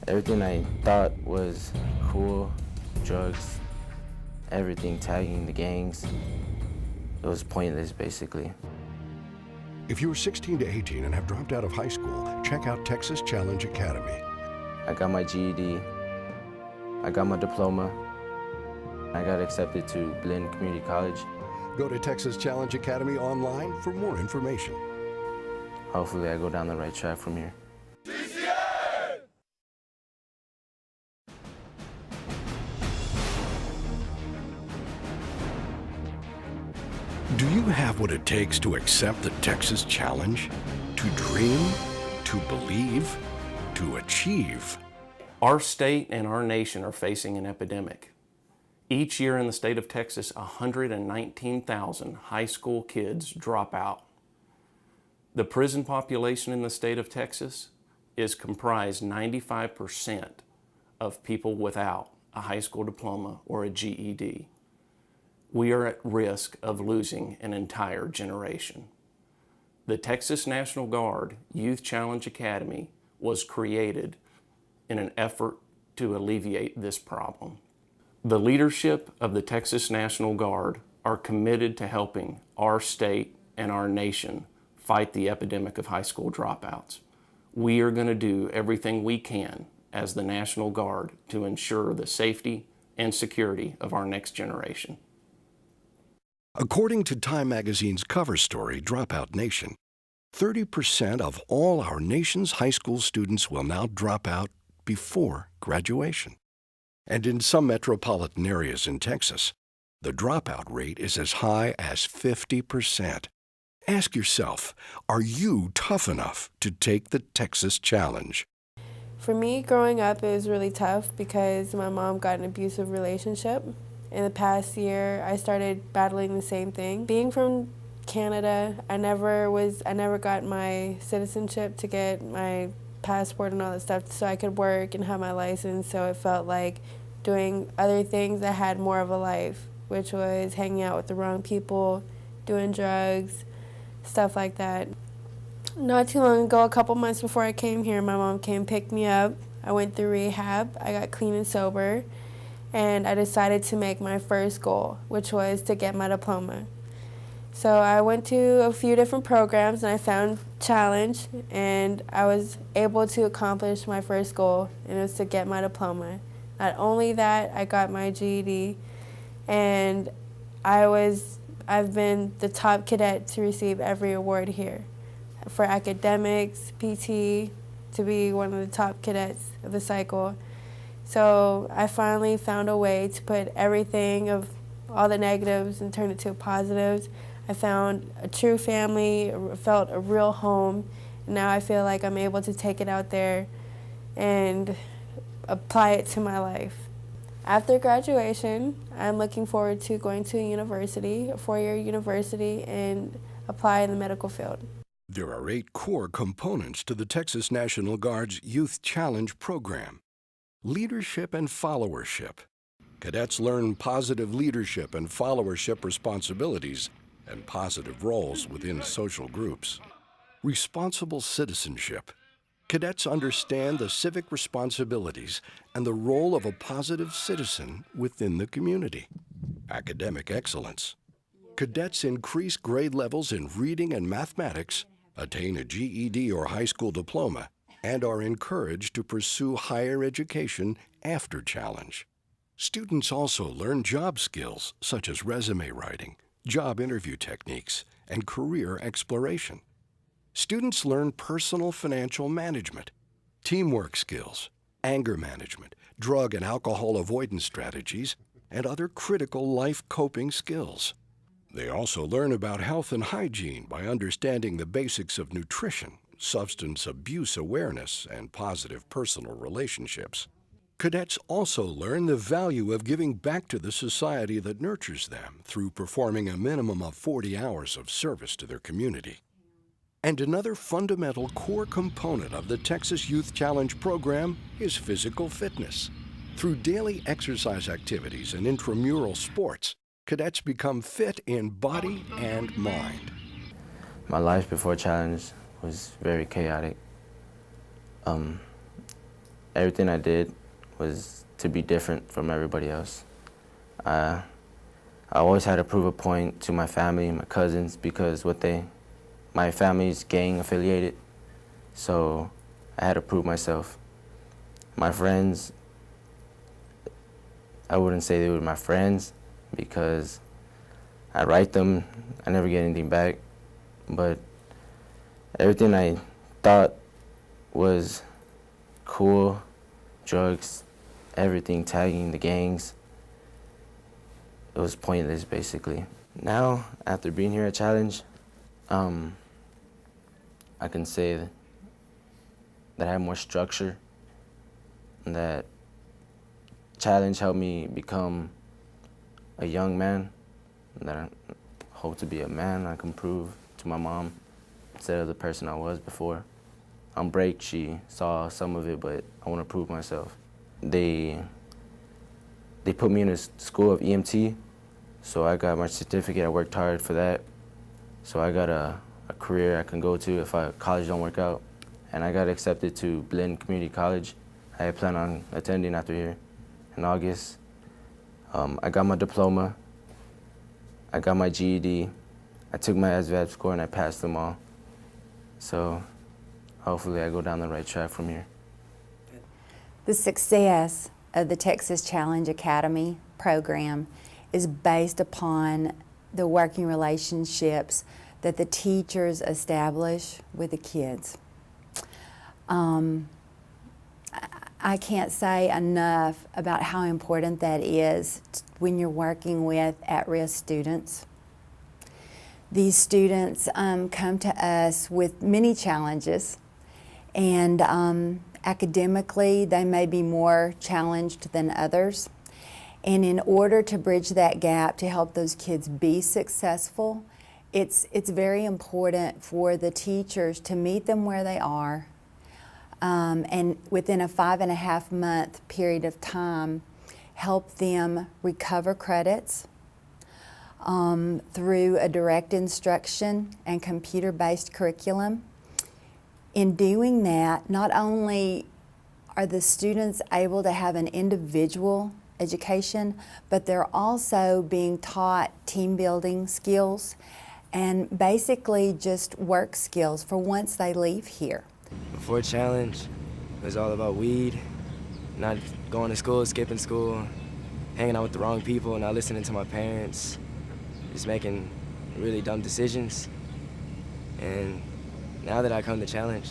Everything I thought was cool, drugs, everything, tagging the gangs, it was pointless basically. If you are 16 to 18 and have dropped out of high school, check out Texas Challenge Academy. I got my GED, I got my diploma, I got accepted to Blinn Community College. Go to Texas Challenge Academy online for more information. Hopefully I go down the right track from here. TCA! Do you have what it takes to accept the Texas Challenge? To dream? To believe? To achieve? Our state and our nation are facing an epidemic. Each year in the state of Texas, 119,000 high school kids drop out. The prison population in the state of Texas is comprised 95% of people without a high school diploma or a GED. We are at risk of losing an entire generation. The Texas National Guard Youth Challenge Academy was created in an effort to alleviate this problem. The leadership of the Texas National Guard are committed to helping our state and our nation fight the epidemic of high school dropouts. We are going to do everything we can as the National Guard to ensure the safety and security of our next generation. According to Time Magazine's cover story, Dropout Nation, 30% of all our nation's high school students will now drop out before graduation. And in some metropolitan areas in Texas, the dropout rate is as high as 50%. Ask yourself, are you tough enough to take the Texas Challenge? For me, growing up, it was really tough because my mom got an abusive relationship. In the past year, I started battling the same thing. Being from Canada, I never got my citizenship to get my passport and all that stuff so I could work and have my license, so it felt like doing other things that had more of a life, which was hanging out with the wrong people, doing drugs, stuff like that. Not too long ago, a couple months before I came here, my mom came pick me up. I went through rehab, I got clean and sober, and I decided to make my first goal, which was to get my diploma. So I went to a few different programs and I found Challenge, and I was able to accomplish my first goal, and it was to get my diploma. Not only that, I got my GED, and I've been the top cadet to receive every award here. For academics, PT, to be one of the top cadets of the cycle. So I finally found a way to put everything of all the negatives and turn it to positives. I found a true family, felt a real home, and now I feel like I'm able to take it out there and apply it to my life. After graduation, I'm looking forward to going to a university, a 4-year university, and apply in the medical field. There are 8 core components to the Texas National Guard's Youth Challenge program. Leadership and followership. Cadets learn positive leadership and followership responsibilities and positive roles within social groups. Responsible citizenship. Cadets understand the civic responsibilities and the role of a positive citizen within the community. Academic excellence. Cadets increase grade levels in reading and mathematics, attain a GED or high school diploma, and are encouraged to pursue higher education after Challenge. Students also learn job skills such as resume writing, job interview techniques, and career exploration. Students learn personal financial management, teamwork skills, anger management, drug and alcohol avoidance strategies, and other critical life coping skills. They also learn about health and hygiene by understanding the basics of nutrition, substance abuse awareness, and positive personal relationships. Cadets also learn the value of giving back to the society that nurtures them through performing a minimum of 40 hours of service to their community. And another fundamental core component of the Texas Youth Challenge program is physical fitness. Through daily exercise activities and intramural sports, cadets become fit in body and mind. My life before Challenge was very chaotic. everything I did was to be different from everybody else. I always had to prove a point to my family, my cousins, because my family's gang affiliated, so I had to prove myself. My friends, I wouldn't say they were my friends because I write them, I never get anything back, but everything I thought was cool, drugs, everything, tagging the gangs, it was pointless basically. Now, after being here at Challenge, I can say that I have more structure, and that Challenge helped me become a young man, and that I hope to be a man I can prove to my mom instead of the person I was before. On break, she saw some of it, but I want to prove myself. They put me in a school of EMT, so I got my certificate. I worked hard for that, so I got a career I can go to if college don't work out. And I got accepted to Blinn Community College. I plan on attending after here in August. I got my diploma, I got my GED, I took my SVAB score and I passed them all. So hopefully I go down the right track from here. The success of the Texas Challenge Academy program is based upon the working relationships that the teachers establish with the kids. I can't say enough about how important that is when you're working with at-risk students. These students come to us with many challenges, and academically they may be more challenged than others. And in order to bridge that gap to help those kids be successful, it's very important for the teachers to meet them where they are, and within a 5.5 month period of time, help them recover credits through a direct instruction and computer-based curriculum. In doing that, not only are the students able to have an individual education, but they're also being taught team building skills and basically just work skills for once they leave here. Before Challenge, it was all about weed, not going to school, skipping school, hanging out with the wrong people, not listening to my parents, just making really dumb decisions. And now that I come to Challenge,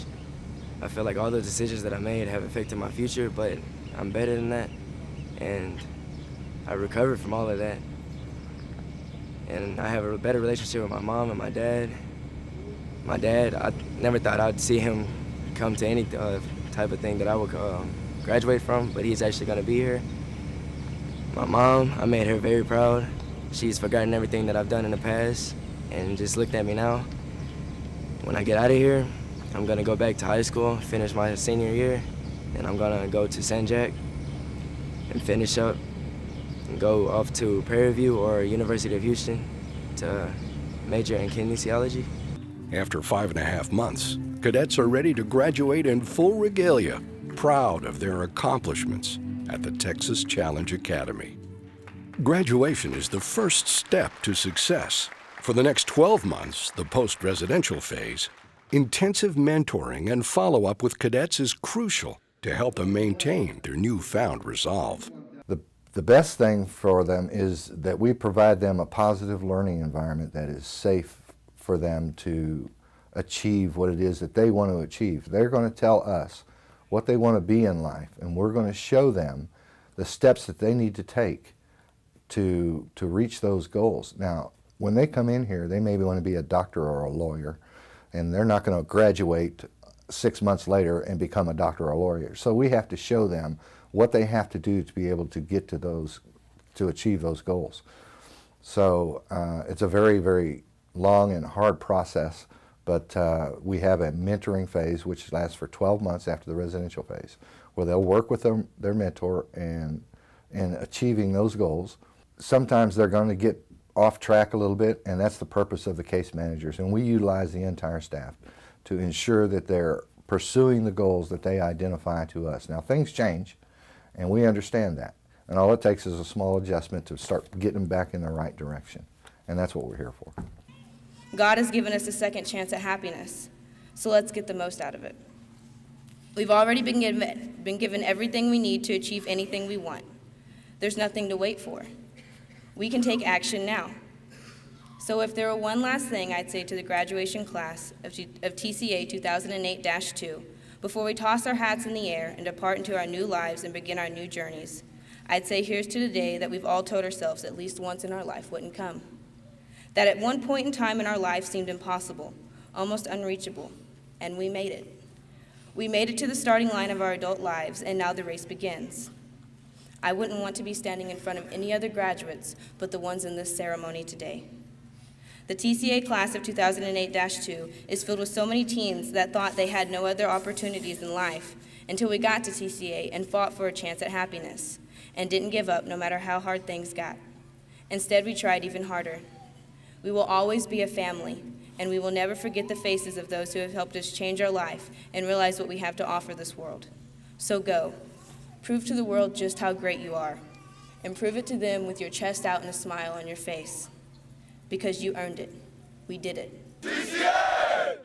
I feel like all the decisions that I made have affected my future, but I'm better than that. And I recovered from all of that. And I have a better relationship with my mom and my dad. My dad, I never thought I'd see him come to any type of thing that I would graduate from, but he's actually gonna be here. My mom, I made her very proud. She's forgotten everything that I've done in the past and just looked at me now. When I get out of here, I'm gonna go back to high school, finish my senior year, and I'm gonna go to San Jack and finish up and go off to Prairie View or University of Houston to major in kinesiology. After 5.5 months, cadets are ready to graduate in full regalia, proud of their accomplishments at the Texas Challenge Academy. Graduation is the first step to success. For the next 12 months, the post-residential phase, intensive mentoring and follow-up with cadets is crucial to help them maintain their newfound resolve. The best thing for them is that we provide them a positive learning environment that is safe for them to achieve what it is that they want to achieve. They're going to tell us what they want to be in life, and we're going to show them the steps that they need to take to reach those goals. Now, when they come in here, they maybe want to be a doctor or a lawyer, and they're not going to graduate 6 months later and become a doctor or a lawyer. So we have to show them what they have to do to be able to get to those, to achieve those goals. So it's a very, very long and hard process, but we have a mentoring phase which lasts for 12 months after the residential phase, where they'll work with their mentor in achieving those goals. Sometimes they're going to get off track a little bit, and that's the purpose of the case managers, and we utilize the entire staff to ensure that they're pursuing the goals that they identify to us. Now, things change, and we understand that. And all it takes is a small adjustment to start getting them back in the right direction. And that's what we're here for. God has given us a second chance at happiness, so let's get the most out of it. We've already been given everything we need to achieve anything we want. There's nothing to wait for. We can take action now. So if there were one last thing I'd say to the graduation class of TCA 2008-2, before we toss our hats in the air and depart into our new lives and begin our new journeys, I'd say here's to the day that we've all told ourselves at least once in our life wouldn't come. That at one point in time in our life seemed impossible, almost unreachable, and we made it. We made it to the starting line of our adult lives, and now the race begins. I wouldn't want to be standing in front of any other graduates but the ones in this ceremony today. The TCA class of 2008-2 is filled with so many teens that thought they had no other opportunities in life until we got to TCA and fought for a chance at happiness and didn't give up no matter how hard things got. Instead, we tried even harder. We will always be a family, and we will never forget the faces of those who have helped us change our life and realize what we have to offer this world. So go. Prove to the world just how great you are, and prove it to them with your chest out and a smile on your face. Because you earned it. We did it. TCA!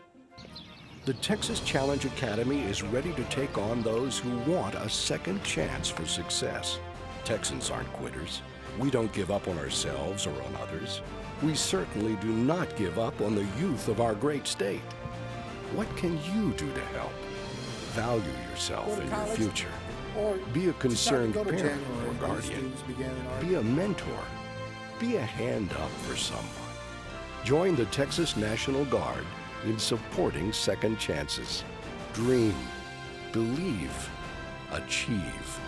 The Texas Challenge Academy is ready to take on those who want a second chance for success. Texans aren't quitters. We don't give up on ourselves or on others. We certainly do not give up on the youth of our great state. What can you do to help? Value yourself and your future. Be a concerned parent or guardian. Be a mentor. Be a hand up for someone. Join the Texas National Guard in supporting second chances. Dream, believe, achieve.